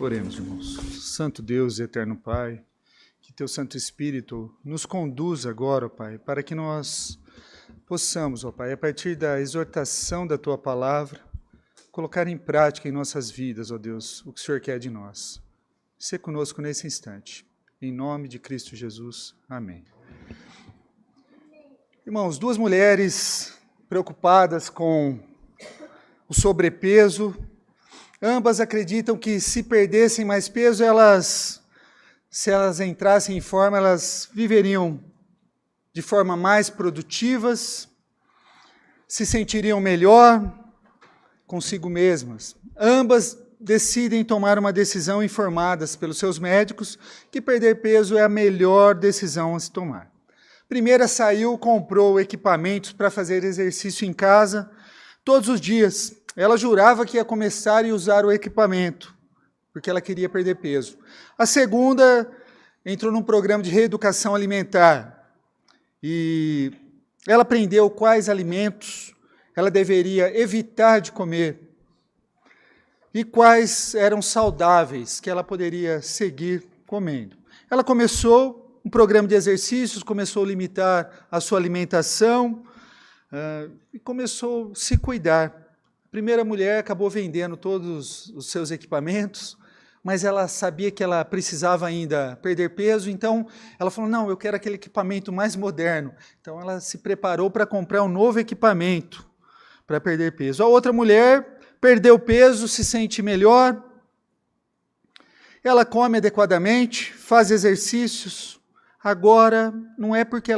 Oremos, irmãos. Santo Deus e eterno Pai, que Teu Santo Espírito nos conduza agora, ó Pai, para que nós possamos, ó Pai, a partir da exortação da Tua Palavra, colocar em prática em nossas vidas, ó Deus, o que o Senhor quer de nós. Sê conosco nesse instante. Em nome de Cristo Jesus. Amém. Irmãos, duas mulheres preocupadas com o sobrepeso, ambas acreditam que se perdessem mais peso, se elas entrassem em forma, elas viveriam de forma mais produtivas, se sentiriam melhor consigo mesmas. Ambas decidem tomar uma decisão informadas pelos seus médicos que perder peso é a melhor decisão a se tomar. A primeira saiu, comprou equipamentos para fazer exercício em casa todos os dias. Ela jurava que ia começar a usar o equipamento, porque ela queria perder peso. A segunda entrou num programa de reeducação alimentar e ela aprendeu quais alimentos ela deveria evitar de comer e quais eram saudáveis que ela poderia seguir comendo. Ela começou um programa de exercícios, começou a limitar a sua alimentação e começou a se cuidar. A primeira mulher acabou vendendo todos os seus equipamentos, mas ela sabia que ela precisava ainda perder peso, então ela falou, não, eu quero aquele equipamento mais moderno. Então ela se preparou para comprar um novo equipamento para perder peso. A outra mulher perdeu peso, se sente melhor, ela come adequadamente, faz exercícios. Agora, não é porque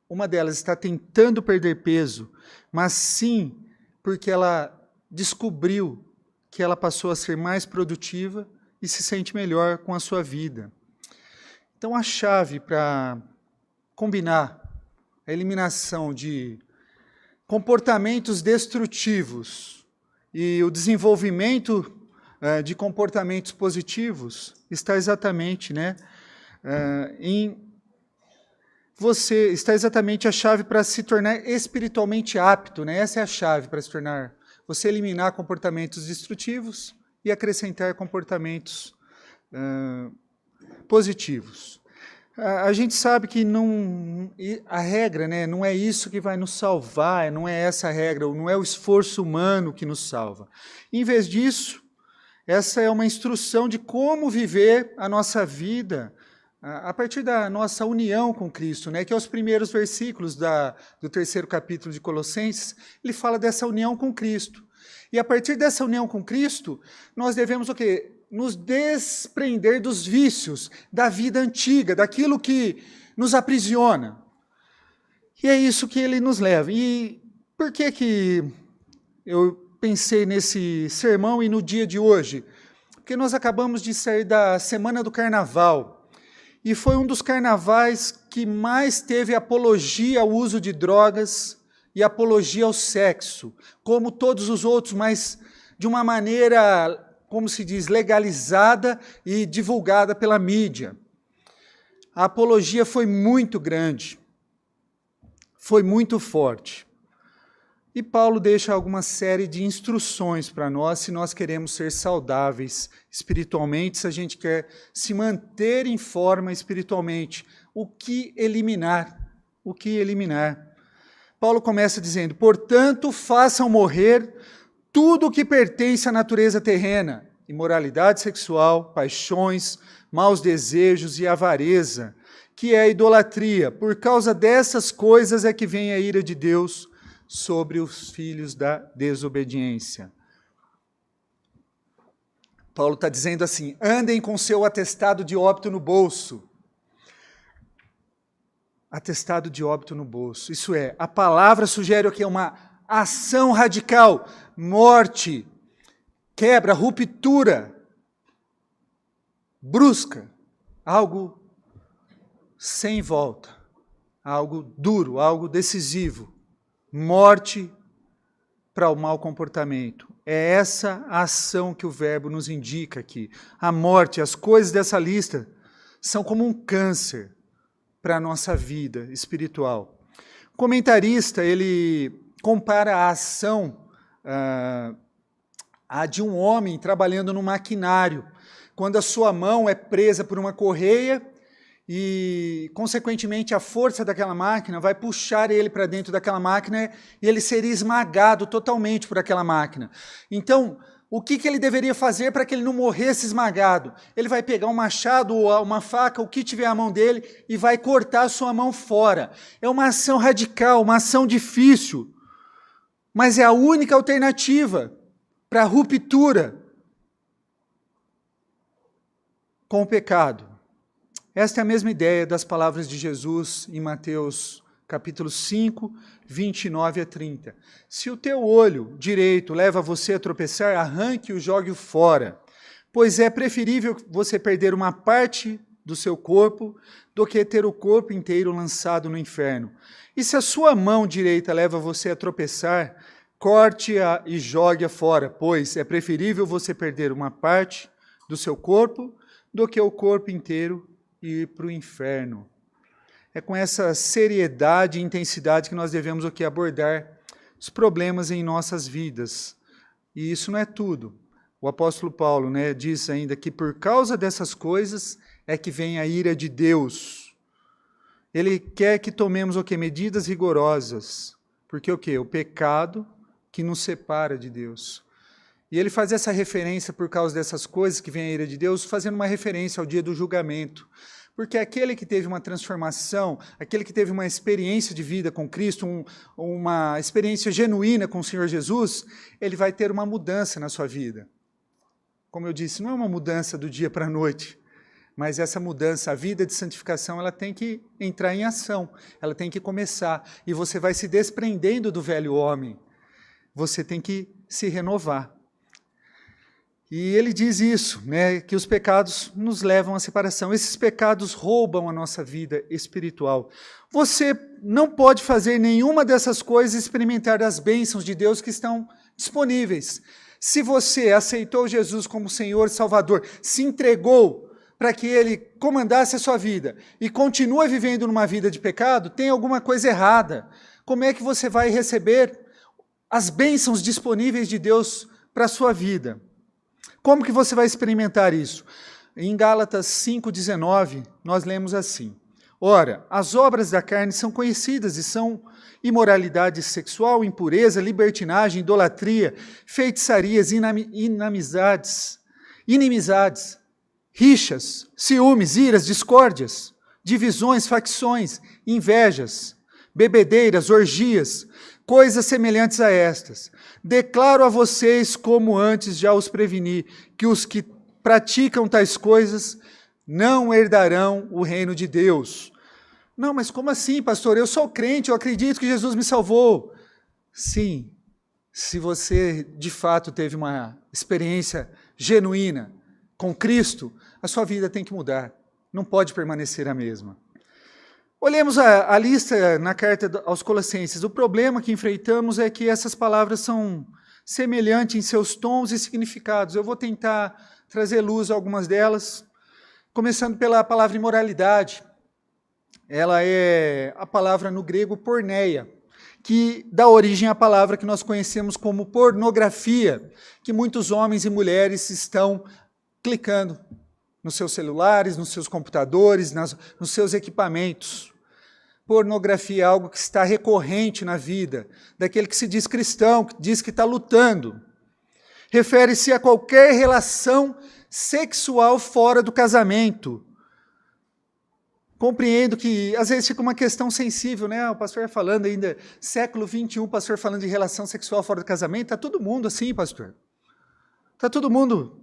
uma delas está tentando perder peso, mas sim porque ela descobriu que ela passou a ser mais produtiva e se sente melhor com a sua vida. Então, a chave para combinar a eliminação de comportamentos destrutivos e o desenvolvimento de comportamentos positivos está exatamente, está exatamente a chave para se tornar espiritualmente apto, Essa é a chave para se tornar, você eliminar comportamentos destrutivos e acrescentar comportamentos positivos. A gente sabe que a regra, não é isso que vai nos salvar, não é essa a regra, não é o esforço humano que nos salva. Em vez disso, essa é uma instrução de como viver a nossa vida a partir da nossa união com Cristo, que é os primeiros versículos do 3º capítulo de Colossenses, ele fala dessa união com Cristo. E a partir dessa união com Cristo, nós devemos o quê? Nos desprender dos vícios da vida antiga, daquilo que nos aprisiona. E é isso que ele nos leva. E por que eu pensei nesse sermão e no dia de hoje? Porque nós acabamos de sair da Semana do Carnaval, e foi um dos carnavais que mais teve apologia ao uso de drogas e apologia ao sexo, como todos os outros, mas de uma maneira, como se diz, legalizada e divulgada pela mídia. A apologia foi muito grande, foi muito forte. E Paulo deixa alguma série de instruções para nós, se nós queremos ser saudáveis espiritualmente, se a gente quer se manter em forma espiritualmente. O que eliminar? O que eliminar? Paulo começa dizendo, portanto, façam morrer tudo o que pertence à natureza terrena, imoralidade sexual, paixões, maus desejos e avareza, que é a idolatria. Por causa dessas coisas é que vem a ira de Deus sobre os filhos da desobediência. Paulo está dizendo assim, andem com seu atestado de óbito no bolso. Atestado de óbito no bolso. Isso é, a palavra sugere o que? Uma ação radical, morte, quebra, ruptura, brusca, algo sem volta, algo duro, algo decisivo. Morte para o mau comportamento. É essa a ação que o verbo nos indica aqui. A morte, as coisas dessa lista são como um câncer para a nossa vida espiritual. O comentarista, ele compara a ação a de um homem trabalhando no maquinário, quando a sua mão é presa por uma correia e, consequentemente, a força daquela máquina vai puxar ele para dentro daquela máquina e ele seria esmagado totalmente por aquela máquina. Então, o que ele deveria fazer para que ele não morresse esmagado? Ele vai pegar um machado ou uma faca, o que tiver à mão dele, e vai cortar a sua mão fora. É uma ação radical, uma ação difícil, mas é a única alternativa para a ruptura com o pecado. Esta é a mesma ideia das palavras de Jesus em Mateus capítulo 5, 29 a 30. Se o teu olho direito leva você a tropeçar, arranque-o e jogue-o fora, pois é preferível você perder uma parte do seu corpo do que ter o corpo inteiro lançado no inferno. E se a sua mão direita leva você a tropeçar, corte-a e jogue-a fora, pois é preferível você perder uma parte do seu corpo do que o corpo inteiro ir para o inferno. É com essa seriedade e intensidade que nós devemos aqui abordar os problemas em nossas vidas. E isso não é tudo. O apóstolo Paulo, diz ainda que por causa dessas coisas é que vem a ira de Deus. Ele quer que tomemos o quê? Medidas rigorosas. Porque o quê? O pecado que nos separa de Deus. E ele faz essa referência por causa dessas coisas que vem a ira de Deus, fazendo uma referência ao dia do julgamento. Porque aquele que teve uma transformação, aquele que teve uma experiência de vida com Cristo, uma experiência genuína com o Senhor Jesus, ele vai ter uma mudança na sua vida. Como eu disse, não é uma mudança do dia para a noite, mas essa mudança, a vida de santificação, ela tem que entrar em ação, ela tem que começar, e você vai se desprendendo do velho homem, você tem que se renovar. E ele diz isso, que os pecados nos levam à separação. Esses pecados roubam a nossa vida espiritual. Você não pode fazer nenhuma dessas coisas e experimentar as bênçãos de Deus que estão disponíveis. Se você aceitou Jesus como Senhor e Salvador, se entregou para que Ele comandasse a sua vida e continua vivendo numa vida de pecado, tem alguma coisa errada. Como é que você vai receber as bênçãos disponíveis de Deus para a sua vida? Como que você vai experimentar isso? Em Gálatas 5,19, nós lemos assim: ora, as obras da carne são conhecidas e são imoralidade sexual, impureza, libertinagem, idolatria, feitiçarias, inimizades, rixas, ciúmes, iras, discórdias, divisões, facções, invejas, bebedeiras, orgias, coisas semelhantes a estas. Declaro a vocês, como antes já os preveni, que os que praticam tais coisas não herdarão o reino de Deus. Não, mas como assim, pastor? Eu sou crente, eu acredito que Jesus me salvou. Sim, se você de fato teve uma experiência genuína com Cristo, a sua vida tem que mudar, não pode permanecer a mesma. Olhemos a lista na carta aos Colossenses. O problema que enfrentamos é que essas palavras são semelhantes em seus tons e significados. Eu vou tentar trazer luz a algumas delas, começando pela palavra imoralidade. Ela é a palavra no grego porneia, que dá origem à palavra que nós conhecemos como pornografia, que muitos homens e mulheres estão clicando nos seus celulares, nos seus computadores, nos seus equipamentos. Pornografia é algo que está recorrente na vida daquele que se diz cristão, que diz que está lutando. Refere-se a qualquer relação sexual fora do casamento. Compreendo que às vezes fica uma questão sensível, o pastor falando ainda, século 21, o pastor falando de relação sexual fora do casamento, está todo mundo assim, pastor. Está todo mundo.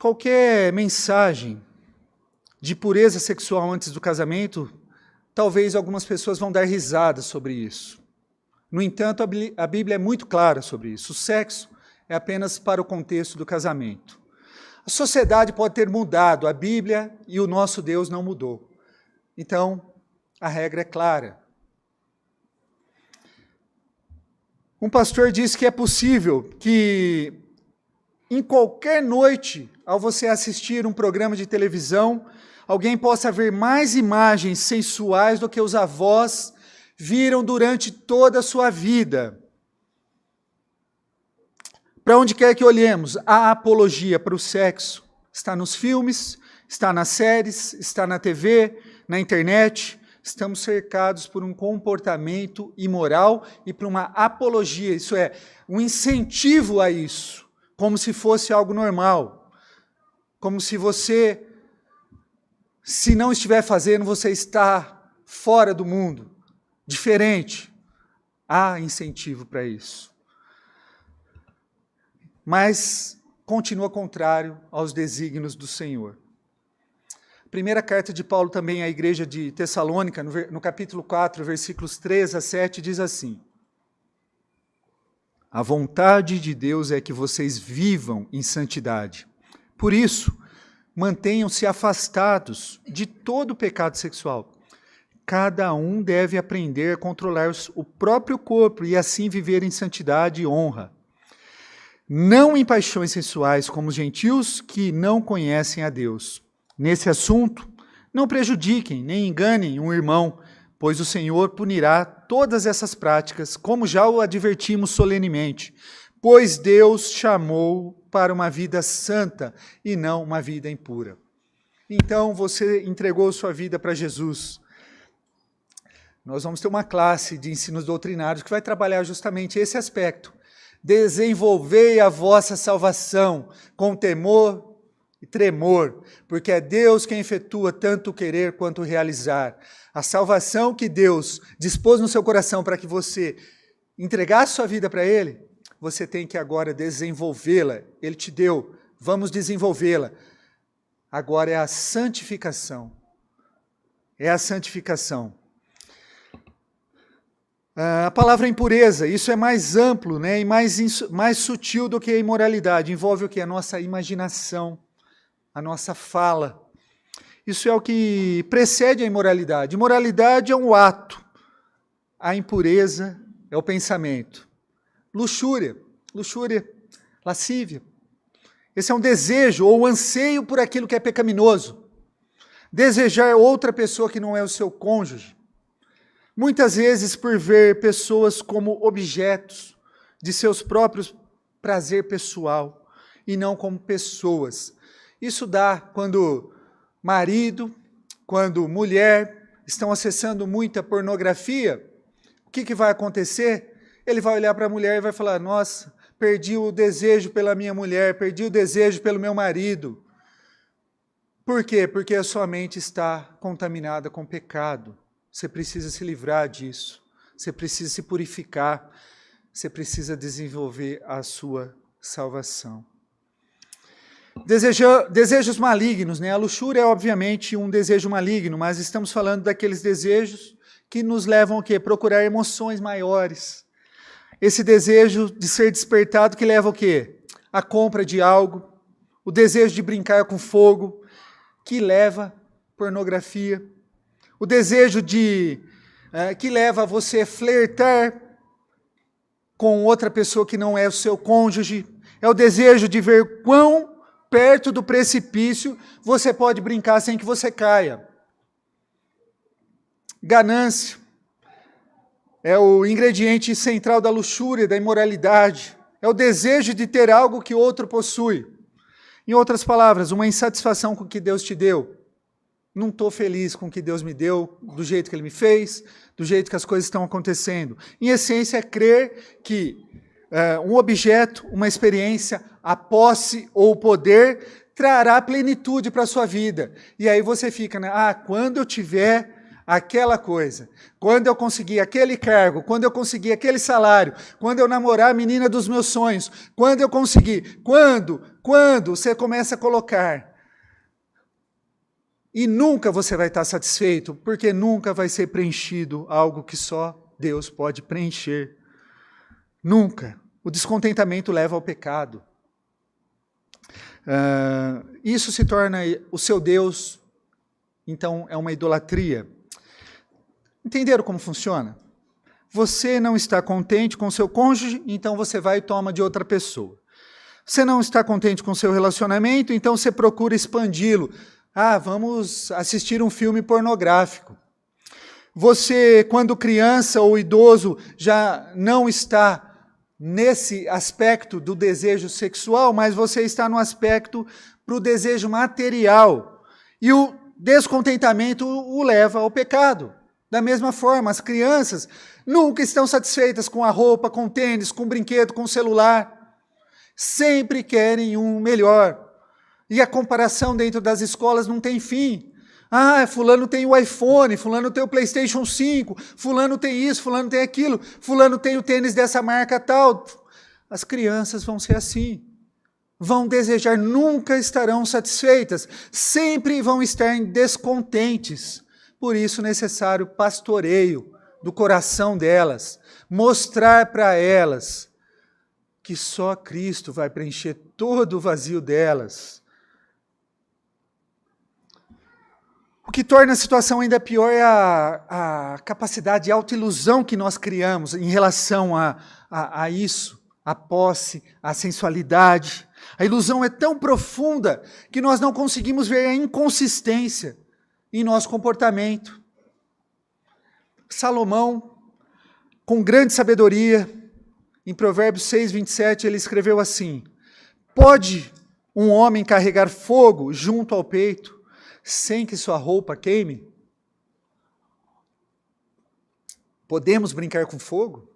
Qualquer mensagem de pureza sexual antes do casamento, talvez algumas pessoas vão dar risada sobre isso. No entanto, a Bíblia é muito clara sobre isso. O sexo é apenas para o contexto do casamento. A sociedade pode ter mudado, a Bíblia e o nosso Deus não mudou. Então, a regra é clara. Um pastor disse que é possível que em qualquer noite, ao você assistir um programa de televisão, alguém possa ver mais imagens sensuais do que os avós viram durante toda a sua vida. Para onde quer que olhemos, a apologia para o sexo está nos filmes, está nas séries, está na TV, na internet. Estamos cercados por um comportamento imoral e por uma apologia, isso é, um incentivo a isso, como se fosse algo normal. Como se você, se não estiver fazendo, você está fora do mundo, diferente. Há incentivo para isso. Mas continua contrário aos desígnios do Senhor. Primeira carta de Paulo também à igreja de Tessalônica, no capítulo 4, versículos 3 a 7, diz assim: a vontade de Deus é que vocês vivam em santidade. Por isso, mantenham-se afastados de todo pecado sexual. Cada um deve aprender a controlar o próprio corpo e assim viver em santidade e honra. Não em paixões sensuais como os gentios que não conhecem a Deus. Nesse assunto, não prejudiquem nem enganem um irmão, pois o Senhor punirá todas essas práticas, como já o advertimos solenemente, pois Deus chamou para uma vida santa e não uma vida impura. Então você entregou sua vida para Jesus. Nós vamos ter uma classe de ensinos doutrinários que vai trabalhar justamente esse aspecto. Desenvolvei a vossa salvação com temor e tremor, porque é Deus quem efetua tanto o querer quanto o realizar. A salvação que Deus dispôs no seu coração para que você entregasse sua vida para Ele, você tem que agora desenvolvê-la. Ele te deu, vamos desenvolvê-la. Agora é a santificação. É a santificação. A palavra impureza, isso é mais amplo, né, e mais sutil do que a imoralidade. Envolve o que? A nossa imaginação, a nossa fala. Isso é o que precede a imoralidade. Imoralidade é um ato. A impureza é o pensamento. Luxúria, lascívia. Esse é um desejo ou um anseio por aquilo que é pecaminoso. Desejar outra pessoa que não é o seu cônjuge. Muitas vezes por ver pessoas como objetos de seus próprios prazer pessoal e não como pessoas. Isso dá quando marido, quando mulher estão acessando muita pornografia, o que vai acontecer? Ele vai olhar para a mulher e vai falar, nossa, perdi o desejo pela minha mulher, perdi o desejo pelo meu marido. Por quê? Porque a sua mente está contaminada com pecado. Você precisa se livrar disso, você precisa se purificar, você precisa desenvolver a sua salvação. Desejos malignos, né? A luxúria é obviamente um desejo maligno, mas estamos falando daqueles desejos que nos levam a quê? Procurar emoções maiores. Esse desejo de ser despertado que leva o quê? A compra de algo, o desejo de brincar com fogo, que leva pornografia. O desejo que leva a você a flertar com outra pessoa que não é o seu cônjuge. É o desejo de ver quão perto do precipício você pode brincar sem que você caia. Ganância é o ingrediente central da luxúria, da imoralidade. É o desejo de ter algo que outro possui. Em outras palavras, uma insatisfação com o que Deus te deu. Não estou feliz com o que Deus me deu, do jeito que Ele me fez, do jeito que as coisas estão acontecendo. Em essência, é crer que um objeto, uma experiência, a posse ou o poder trará plenitude para a sua vida. E aí você fica, né? Quando eu tiver aquela coisa, quando eu conseguir aquele cargo, quando eu conseguir aquele salário, quando eu namorar a menina dos meus sonhos, quando eu conseguir, quando você começa a colocar. E nunca você vai estar satisfeito, porque nunca vai ser preenchido algo que só Deus pode preencher. Nunca. O descontentamento leva ao pecado. Isso se torna o seu Deus, então é uma idolatria. Entenderam como funciona? Você não está contente com o seu cônjuge, então você vai e toma de outra pessoa. Você não está contente com o seu relacionamento, então você procura expandi-lo. Vamos assistir um filme pornográfico. Você, quando criança ou idoso, já não está nesse aspecto do desejo sexual, mas você está no aspecto para o desejo material. E o descontentamento o leva ao pecado. Da mesma forma, as crianças nunca estão satisfeitas com a roupa, com o tênis, com o brinquedo, com o celular. Sempre querem um melhor. E a comparação dentro das escolas não tem fim. Ah, fulano tem o iPhone, fulano tem o PlayStation 5, fulano tem isso, fulano tem aquilo, fulano tem o tênis dessa marca tal. As crianças vão ser assim. Vão desejar, nunca estarão satisfeitas, sempre vão estar descontentes. Por isso, necessário pastoreio do coração delas, mostrar para elas que só Cristo vai preencher todo o vazio delas. O que torna a situação ainda pior é a capacidade de autoilusão que nós criamos em relação a isso, a posse, a sensualidade. A ilusão é tão profunda que nós não conseguimos ver a inconsistência em nosso comportamento. Salomão, com grande sabedoria, em Provérbios 6, 27, ele escreveu assim: pode um homem carregar fogo junto ao peito sem que sua roupa queime? Podemos brincar com fogo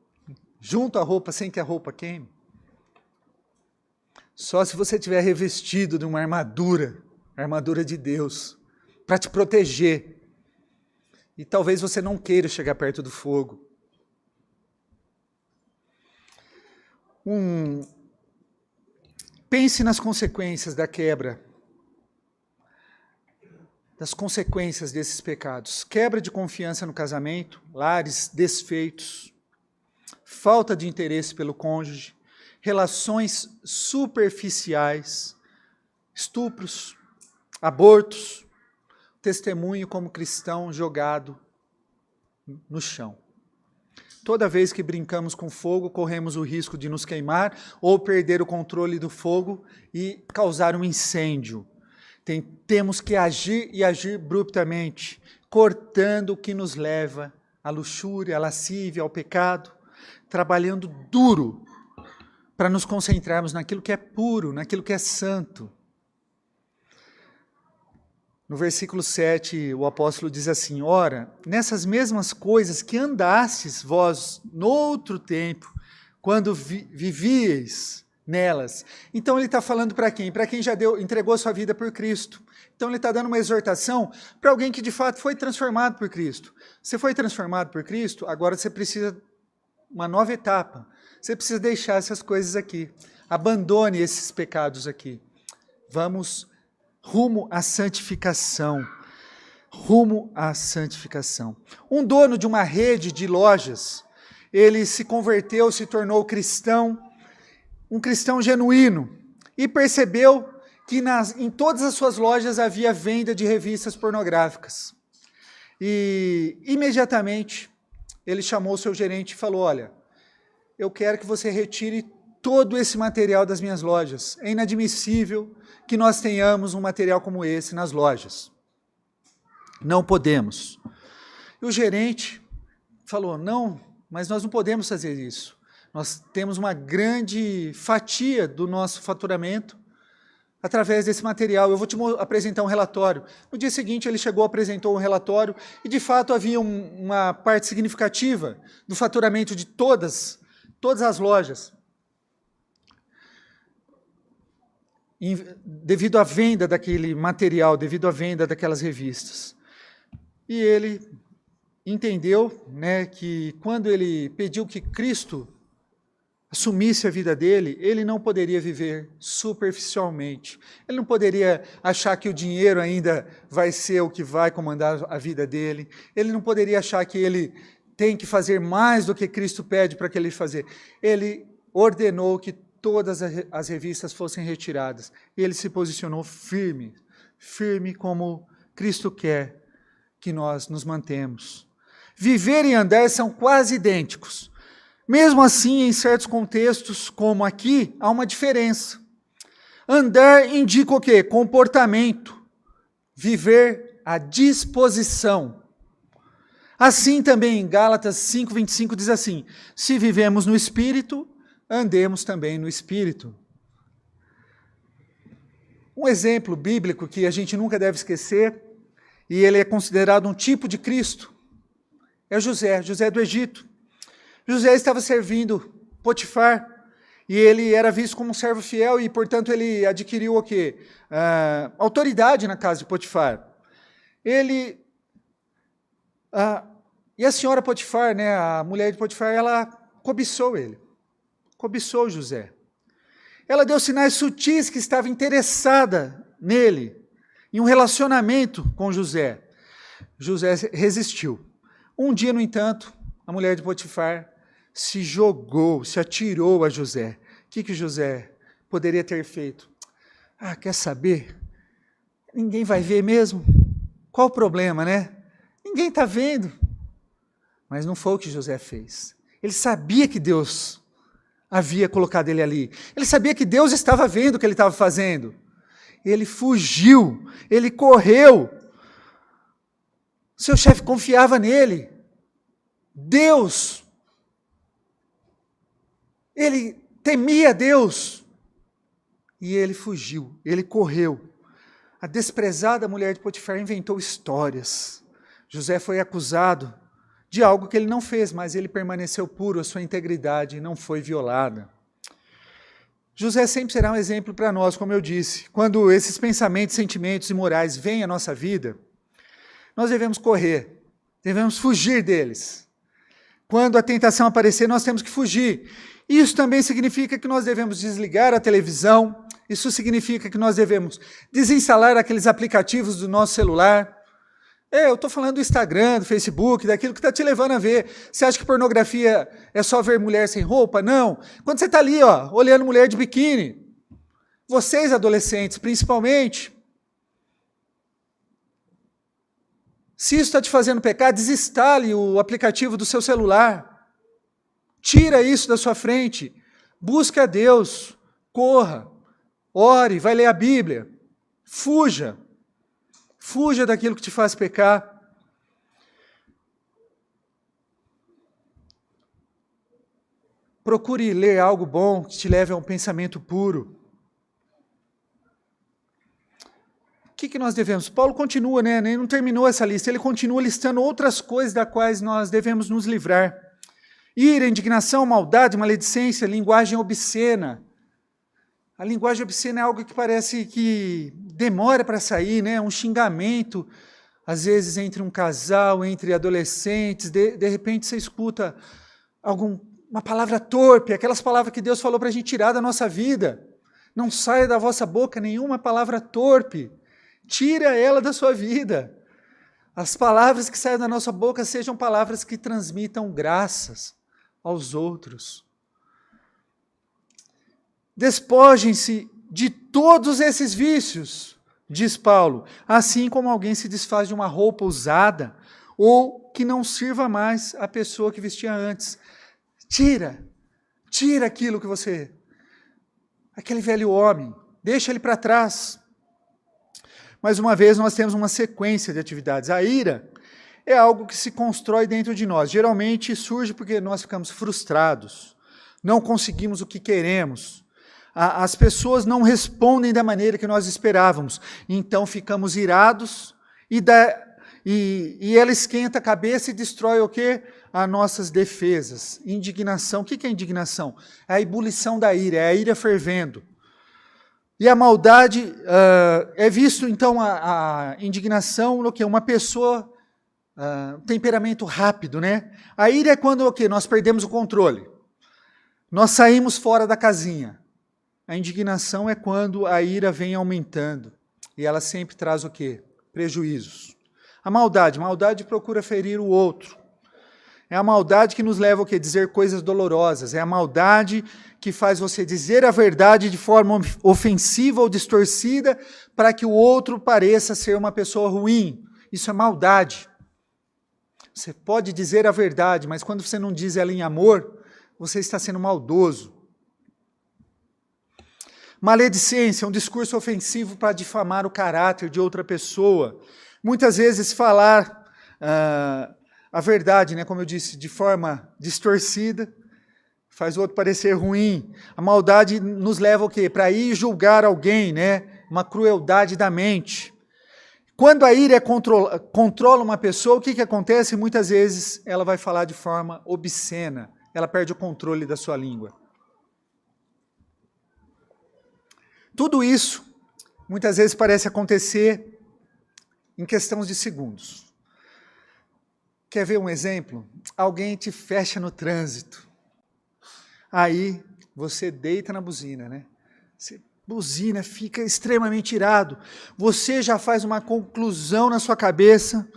junto à roupa sem que a roupa queime? Só se você estiver revestido de uma armadura, a armadura de Deus, para te proteger. E talvez você não queira chegar perto do fogo. Pense nas consequências da quebra, das consequências desses pecados. Quebra de confiança no casamento, lares desfeitos, falta de interesse pelo cônjuge, relações superficiais, estupros, abortos, testemunho como cristão jogado no chão. Toda vez que brincamos com fogo, corremos o risco de nos queimar ou perder o controle do fogo e causar um incêndio. Temos que agir e agir abruptamente, cortando o que nos leva à luxúria, à lascívia, ao pecado, trabalhando duro para nos concentrarmos naquilo que é puro, naquilo que é santo. No versículo 7, o apóstolo diz assim: ora, nessas mesmas coisas que andastes vós no outro tempo, quando vivíeis nelas. Então ele está falando para quem? Para quem já entregou a sua vida por Cristo. Então ele está dando uma exortação para alguém que de fato foi transformado por Cristo. Você foi transformado por Cristo, agora você precisa de uma nova etapa. Você precisa deixar essas coisas aqui. Abandone esses pecados aqui. Vamos rumo à santificação. Rumo à santificação. Um dono de uma rede de lojas, ele se converteu, se tornou cristão, um cristão genuíno, e percebeu que em todas as suas lojas havia venda de revistas pornográficas. E imediatamente ele chamou o seu gerente e falou: olha, eu quero que você retire todo esse material das minhas lojas. É inadmissível que nós tenhamos um material como esse nas lojas. Não podemos. E o gerente falou: não, mas nós não podemos fazer isso. Nós temos uma grande fatia do nosso faturamento através desse material. Eu vou te apresentar um relatório. No dia seguinte ele chegou, apresentou um relatório e de fato havia uma parte significativa do faturamento de todas as lojas, devido à venda daquele material, devido à venda daquelas revistas. E ele entendeu, né, que quando ele pediu que Cristo assumisse a vida dele, ele não poderia viver superficialmente. Ele não poderia achar que o dinheiro ainda vai ser o que vai comandar a vida dele. Ele não poderia achar que ele tem que fazer mais do que Cristo pede para que ele fazer. Ele ordenou que todas as revistas fossem retiradas. E ele se posicionou firme como Cristo quer que nós nos mantemos. Viver e andar são quase idênticos. Mesmo assim, em certos contextos, como aqui, há uma diferença. Andar indica o quê? Comportamento. Viver à disposição. Assim também em Gálatas 5:25 diz assim: se vivemos no Espírito, andemos também no Espírito. Um exemplo bíblico que a gente nunca deve esquecer, e ele é considerado um tipo de Cristo, é José do Egito. José estava servindo Potifar, e ele era visto como um servo fiel, e portanto ele adquiriu o quê? Autoridade na casa de Potifar. E a senhora Potifar, né, a mulher de Potifar, ela cobiçou ele, cobiçou José. Ela deu sinais sutis que estava interessada nele, em um relacionamento com José. José resistiu. Um dia, no entanto, a mulher de Potifar se jogou, se atirou a José. O que José poderia ter feito? Quer saber? Ninguém vai ver mesmo? Qual o problema, né? Ninguém está vendo. Mas não foi o que José fez. Ele sabia que Deus havia colocado ele ali. Ele sabia que Deus estava vendo o que ele estava fazendo. Ele fugiu, ele correu. Seu chefe confiava nele. Deus. Ele temia Deus. E ele fugiu, ele correu. A desprezada mulher de Potifar inventou histórias. José foi acusado de algo que ele não fez, mas ele permaneceu puro, a sua integridade não foi violada. José sempre será um exemplo para nós, como eu disse. Quando esses pensamentos, sentimentos e morais vêm à nossa vida, nós devemos correr, devemos fugir deles. Quando a tentação aparecer, nós temos que fugir. Isso também significa que nós devemos desligar a televisão, isso significa que nós devemos desinstalar aqueles aplicativos do nosso celular. Eu estou falando do Instagram, do Facebook, daquilo que está te levando a ver. Você acha que pornografia é só ver mulher sem roupa? Não. Quando você está ali, olhando mulher de biquíni, vocês adolescentes, principalmente, se isso está te fazendo pecar, desinstale o aplicativo do seu celular. Tira isso da sua frente. Busque a Deus. Corra. Ore. Vai ler a Bíblia. Fuja. Fuja daquilo que te faz pecar. Procure ler algo bom que te leve a um pensamento puro. O que nós devemos? Paulo continua, ele não terminou essa lista, ele continua listando outras coisas das quais nós devemos nos livrar. Ira, indignação, maldade, maledicência, linguagem obscena. A linguagem obscena é algo que parece que demora para sair, um xingamento, às vezes entre um casal, entre adolescentes, de repente você escuta uma palavra torpe, aquelas palavras que Deus falou para a gente tirar da nossa vida. Não saia da vossa boca nenhuma palavra torpe, tira ela da sua vida. As palavras que saiam da nossa boca sejam palavras que transmitam graças aos outros. Despojem-se de todos esses vícios, diz Paulo, assim como alguém se desfaz de uma roupa usada ou que não sirva mais a pessoa que vestia antes. Tira aquilo que aquele velho homem, deixa ele para trás. Mais uma vez, nós temos uma sequência de atividades. A ira é algo que se constrói dentro de nós. Geralmente surge porque nós ficamos frustrados, não conseguimos o que queremos. As pessoas não respondem da maneira que nós esperávamos, então ficamos irados e ela esquenta a cabeça e destrói o quê? As nossas defesas. Indignação. O que é indignação? É a ebulição da ira, é a ira fervendo. E a maldade é visto, então, a indignação no que? Uma pessoa, temperamento rápido, A ira é quando o quê? Nós perdemos o controle. Nós saímos fora da casinha. A indignação é quando a ira vem aumentando. E ela sempre traz o quê? Prejuízos. A maldade procura ferir o outro. É a maldade que nos leva a quê? Dizer coisas dolorosas. É a maldade que faz você dizer a verdade de forma ofensiva ou distorcida para que o outro pareça ser uma pessoa ruim. Isso é maldade. Você pode dizer a verdade, mas quando você não diz ela em amor, você está sendo maldoso. Maledicência é um discurso ofensivo para difamar o caráter de outra pessoa. Muitas vezes falar a verdade, como eu disse, de forma distorcida, faz o outro parecer ruim. A maldade nos leva ao quê? Para ir julgar alguém, né? Uma crueldade da mente. Quando a ira controla uma pessoa, o que acontece? Muitas vezes ela vai falar de forma obscena, ela perde o controle da sua língua. Tudo isso, muitas vezes parece acontecer em questão de segundos. Quer ver um exemplo? Alguém te fecha no trânsito. Aí você deita na buzina, né? Você buzina, fica extremamente irado. Você já faz uma conclusão na sua cabeça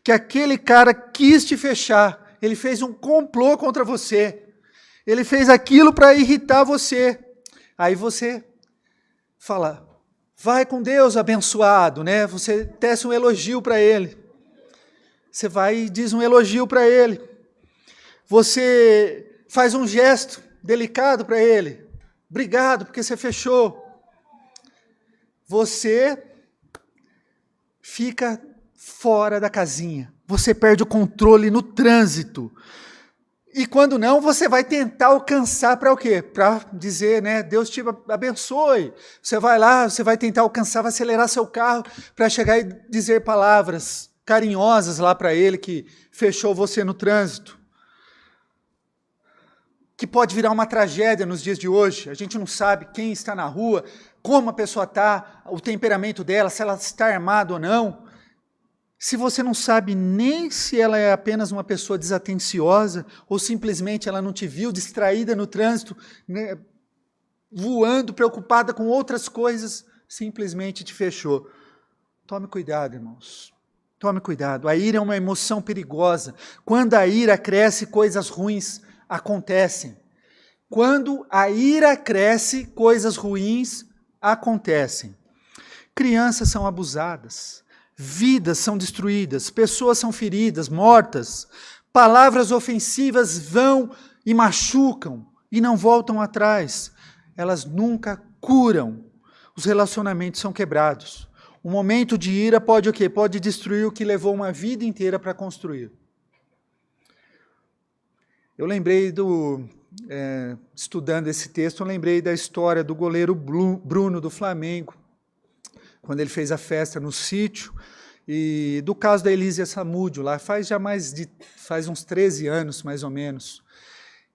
que aquele cara quis te fechar. Ele fez um complô contra você. Ele fez aquilo para irritar você. Aí você fala, vai com Deus, abençoado, né? Você tece um elogio para ele. Você vai e diz um elogio para ele. Você faz um gesto delicado para ele. Obrigado, porque você fechou. Você fica fora da casinha. Você perde o controle no trânsito. E quando não, você vai tentar alcançar para o quê? Para dizer, né, Deus te abençoe. Você vai lá, você vai tentar alcançar, vai acelerar seu carro para chegar e dizer palavras carinhosas lá para ele que fechou você no trânsito. Que pode virar uma tragédia nos dias de hoje. A gente não sabe quem está na rua, como a pessoa está, o temperamento dela, se ela está armada ou não. Se você não sabe nem se ela é apenas uma pessoa desatenciosa ou simplesmente ela não te viu distraída no trânsito, né, voando, preocupada com outras coisas, simplesmente te fechou. Tome cuidado, irmãos. Tome cuidado. A ira é uma emoção perigosa. Quando a ira cresce, coisas ruins acontecem. Quando a ira cresce, coisas ruins acontecem. Crianças são abusadas. Vidas são destruídas, pessoas são feridas, mortas, palavras ofensivas vão e machucam e não voltam atrás. Elas nunca curam. Os relacionamentos são quebrados. Um momento de ira pode o quê? Pode destruir o que levou uma vida inteira para construir. Eu lembrei estudando esse texto, eu lembrei da história do goleiro Bruno do Flamengo, quando ele fez a festa no sítio, e do caso da Elísia Samúdio, lá faz uns 13 anos, mais ou menos,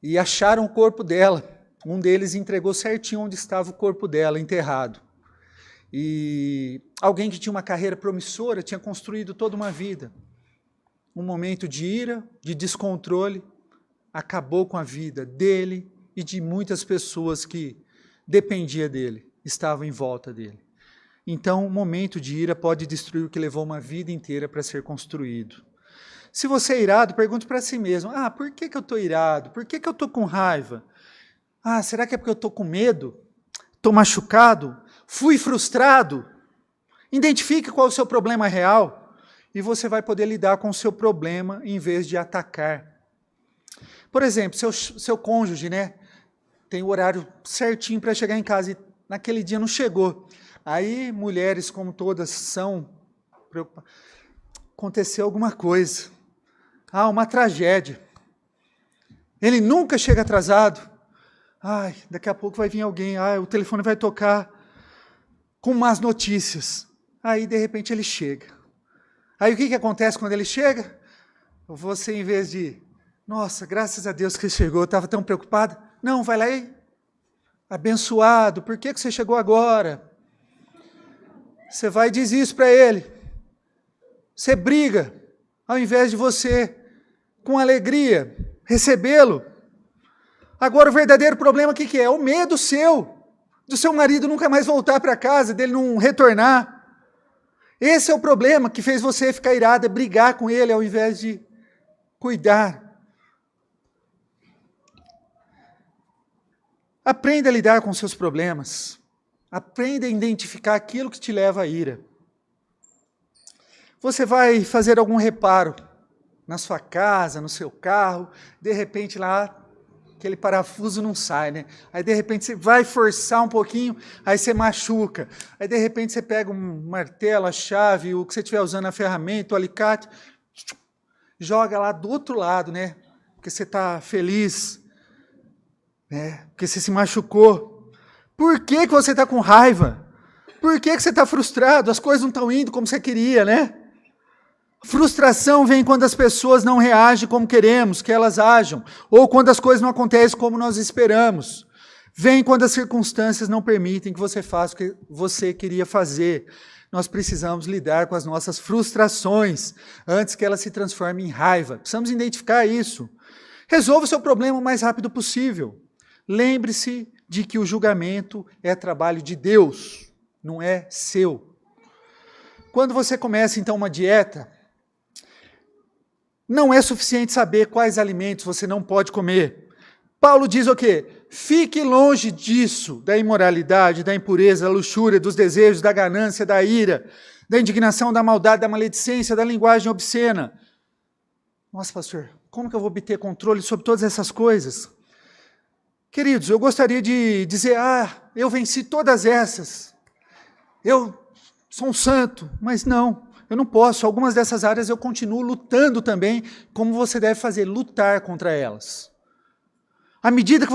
e acharam o corpo dela. Um deles entregou certinho onde estava o corpo dela, enterrado. E alguém que tinha uma carreira promissora, tinha construído toda uma vida. Um momento de ira, de descontrole, acabou com a vida dele e de muitas pessoas que dependiam dele, estavam em volta dele. Então, um momento de ira pode destruir o que levou uma vida inteira para ser construído. Se você é irado, pergunte para si mesmo, por que eu estou irado? Por que eu estou com raiva? Será que é porque eu estou com medo? Estou machucado? Fui frustrado? Identifique qual é o seu problema real e você vai poder lidar com o seu problema em vez de atacar. Por exemplo, seu cônjuge, né, tem o horário certinho para chegar em casa e naquele dia não chegou. Aí, mulheres, como todas são, aconteceu alguma coisa. Uma tragédia. Ele nunca chega atrasado. Daqui a pouco vai vir alguém, o telefone vai tocar com más notícias. Aí, de repente, ele chega. Aí, o que acontece quando ele chega? Você, em vez de, nossa, graças a Deus que ele chegou, eu estava tão preocupado. Não, vai lá e, abençoado, por que você chegou agora? Você vai e diz isso para ele. Você briga, ao invés de você, com alegria, recebê-lo. Agora, o verdadeiro problema, o que é? O medo seu, do seu marido nunca mais voltar para casa, dele não retornar. Esse é o problema que fez você ficar irada, brigar com ele, ao invés de cuidar. Aprenda a lidar com seus problemas. Aprenda a identificar aquilo que te leva à ira. Você vai fazer algum reparo na sua casa, no seu carro, de repente lá, aquele parafuso não sai, né? Aí de repente você vai forçar um pouquinho, aí você machuca. Aí de repente você pega um martelo, a chave, o que você estiver usando, a ferramenta, o alicate, joga lá do outro lado, né? Porque você está feliz. Porque você se machucou. Por que você está com raiva? Por que você está frustrado? As coisas não estão indo como você queria, né? Frustração vem quando as pessoas não reagem como queremos que elas ajam, ou quando as coisas não acontecem como nós esperamos. Vem quando as circunstâncias não permitem que você faça o que você queria fazer. Nós precisamos lidar com as nossas frustrações antes que elas se transformem em raiva. Precisamos identificar isso. Resolva o seu problema o mais rápido possível. Lembre-se de que o julgamento é trabalho de Deus, não é seu. Quando você começa, então, uma dieta, não é suficiente saber quais alimentos você não pode comer. Paulo diz o quê? Fique longe disso, da imoralidade, da impureza, da luxúria, dos desejos, da ganância, da ira, da indignação, da maldade, da maledicência, da linguagem obscena. Nossa, pastor, como que eu vou obter controle sobre todas essas coisas? Queridos, eu gostaria de dizer, eu venci todas essas. Eu sou um santo, mas não, eu não posso. Algumas dessas áreas eu continuo lutando também, como você deve fazer, lutar contra elas. À medida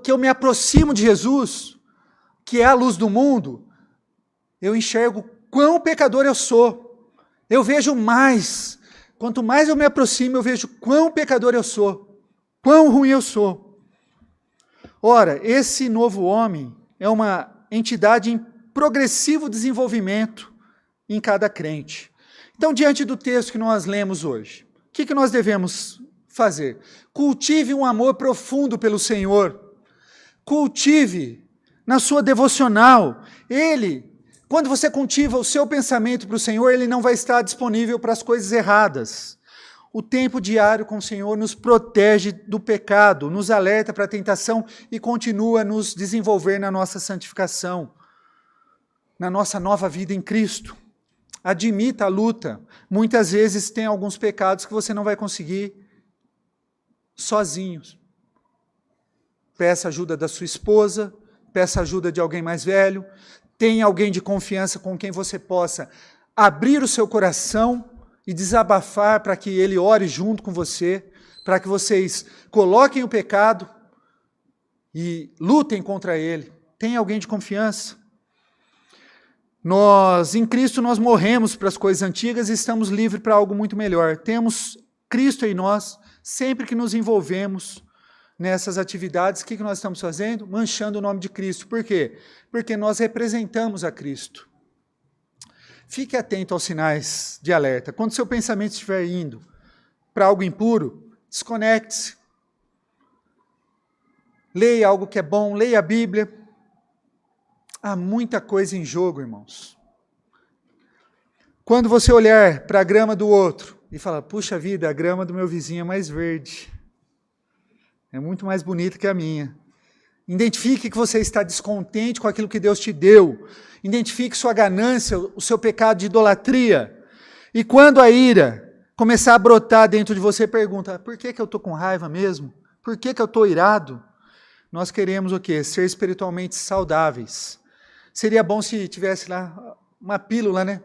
que eu me aproximo de Jesus, que é a luz do mundo, eu enxergo quão pecador eu sou. Eu vejo mais. Quanto mais eu me aproximo, eu vejo quão pecador eu sou. Quão ruim eu sou. Ora, esse novo homem é uma entidade em progressivo desenvolvimento em cada crente. Então, diante do texto que nós lemos hoje, o que nós devemos fazer? Cultive um amor profundo pelo Senhor. Cultive na sua devocional. Quando você cultiva o seu pensamento para o Senhor, ele não vai estar disponível para as coisas erradas. O tempo diário com o Senhor nos protege do pecado, nos alerta para a tentação e continua a nos desenvolver na nossa santificação, na nossa nova vida em Cristo. Admita a luta. Muitas vezes tem alguns pecados que você não vai conseguir sozinhos. Peça ajuda da sua esposa, peça ajuda de alguém mais velho, tenha alguém de confiança com quem você possa abrir o seu coração e desabafar para que ele ore junto com você, para que vocês coloquem o pecado e lutem contra ele. Tenha alguém de confiança. Em Cristo, nós morremos para as coisas antigas e estamos livres para algo muito melhor. Temos Cristo em nós. Sempre que nos envolvemos nessas atividades, o que nós estamos fazendo? Manchando o nome de Cristo. Por quê? Porque nós representamos a Cristo. Fique atento aos sinais de alerta. Quando seu pensamento estiver indo para algo impuro, desconecte-se. Leia algo que é bom, leia a Bíblia. Há muita coisa em jogo, irmãos. Quando você olhar para a grama do outro e falar, puxa vida, a grama do meu vizinho é mais verde. É muito mais bonita que a minha. Identifique que você está descontente com aquilo que Deus te deu. Identifique sua ganância, o seu pecado de idolatria. E quando a ira começar a brotar dentro de você, pergunta, por que eu estou com raiva mesmo? Por que eu estou irado? Nós queremos o quê? Ser espiritualmente saudáveis. Seria bom se tivesse lá uma pílula, né?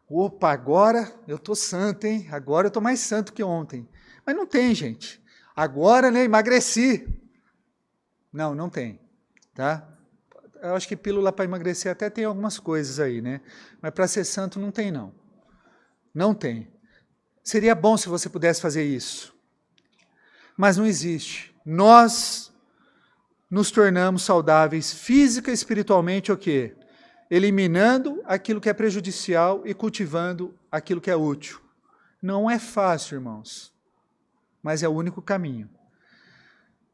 Opa, agora eu estou santo, hein? Agora eu estou mais santo que ontem. Mas não tem, gente. Agora, né, emagreci. Não tem. Tá? Eu acho que pílula para emagrecer até tem algumas coisas aí, né? Mas para ser santo não tem, não. Não tem. Seria bom se você pudesse fazer isso. Mas não existe. Nós nos tornamos saudáveis física e espiritualmente o quê? Eliminando aquilo que é prejudicial e cultivando aquilo que é útil. Não é fácil, irmãos, mas é o único caminho.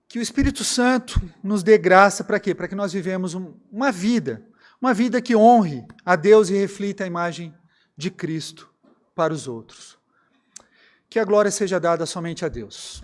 Que o Espírito Santo nos dê graça para quê? Para que nós vivemos uma vida que honre a Deus e reflita a imagem de Cristo para os outros. Que a glória seja dada somente a Deus.